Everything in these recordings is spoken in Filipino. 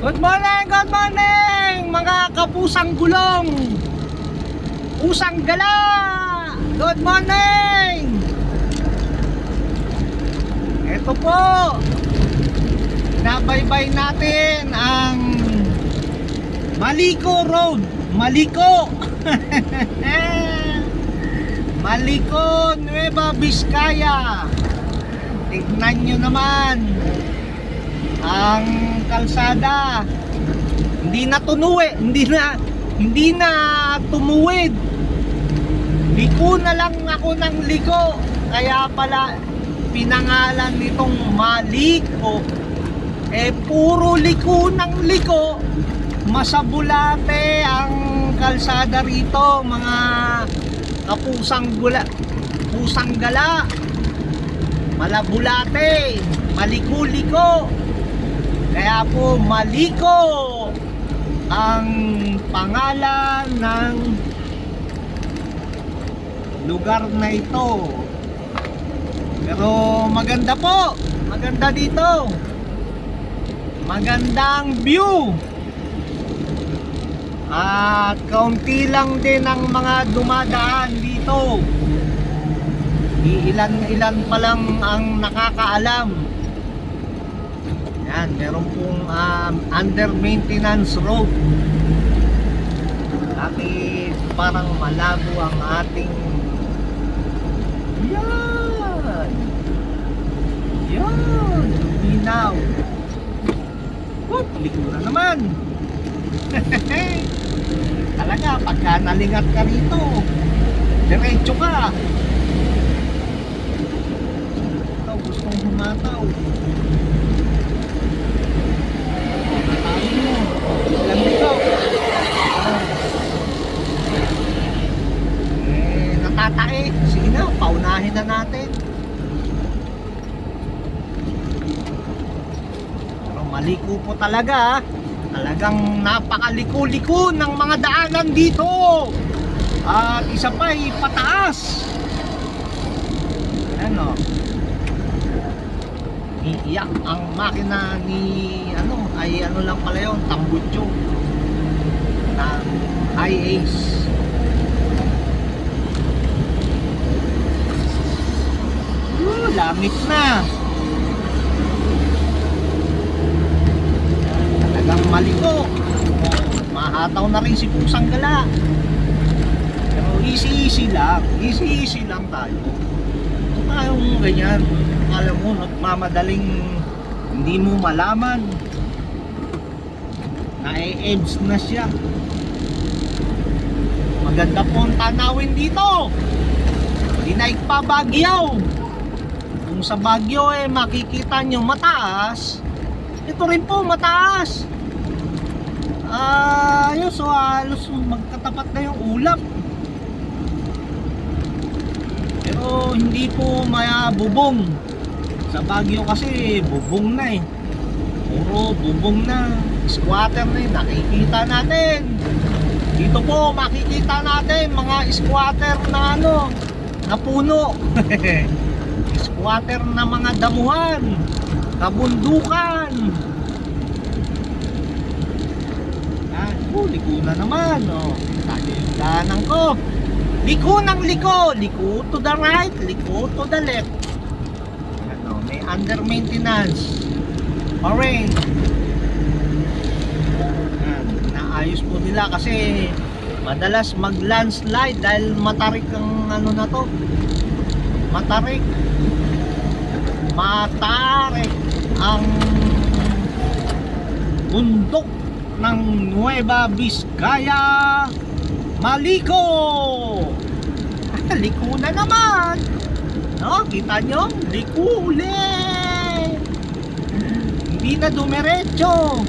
Good morning mga kapusang gulong, pusang gala. Good morning. Ito po, nabaybay natin ang Maliko Road, Maliko. Maliko, Nueva Vizcaya. Tignan nyo naman ang kalsada, hindi na tunuwi, hindi na tumuwid. Liko na lang ako ng liko, kaya pala pinangalan nitong Maliko. Puro liko ng liko, masabulate ang kalsada rito mga kapusang pusang gala, malabulate, maliko-liko. Kaya po Maliko ang pangalan ng lugar na ito. Pero maganda po, maganda dito, magandang view. At kaunti lang din ang mga dumadaan dito. Ilan pa lang ang nakakaalam. Yan, meron pong under maintenance road. Dati parang malabo ang ating yan minaw. Liko na naman. Talaga pagka nalingat ka rito, diretso ka. Ito gustong humataw. Natatae. Sige na, paunahin na natin. Pero maliko po talaga. Talagang napakaliko-liko ng mga daanan dito. At isa pa ay pataas. Ano, iiyak ang makina ni ay lang pala yun, tambutso na high ace. Lamig na. Talagang maliko. Mahataw na rin si pusang gala. Pero easy lang tayo. Kung tayong ganyan, alam mo, nagmamadaling hindi mo malaman, na-edge na siya. Maganda po ang tanawin dito. Dinaig pa Baguio. Kung sa Baguio makikita nyo mataas, ito rin po mataas. So halos magkatapat na yung ulap. Pero hindi po bubong. Sa Baguio kasi bubong na eh. Puro bubong na. Squatter na yun, nakikita natin. Dito po makikita natin mga squatter na na puno. Squatter na mga damuhan, kabundukan. Yan, liko na naman. Tayo yung daanan ko. Liko ng liko. Liko to the right, liko to the left. May under maintenance. Orange. Naayos po nila kasi madalas mag landslide dahil matarik ang na to. Matarik ang bundok ng Nueva Vizcaya. Maliko. Liko na naman. Kita nyo? Liko ulit. Hindi na dumiretso.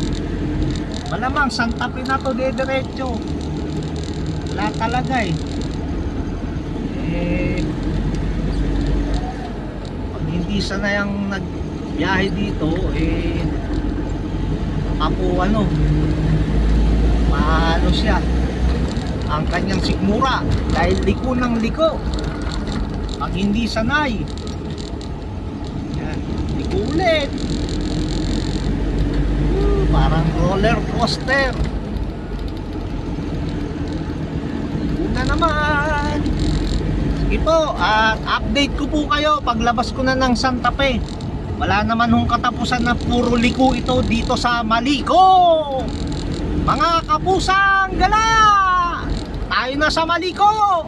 Malamang Santa Fe na to diretso. Wala talaga pag hindi sanay ang nagbiyahe dito maano siya ang kanyang sikmura dahil liko ng liko. Pag hindi sanay, yan, liko ulit. Parang ng roller coaster. Una naman. Sige po, at update ko po kayo paglabas ko na ng Santa Fe. Wala naman hong katapusan na puro liko ito dito sa Maliko. Mga kapusang gala, tayo na sa Maliko.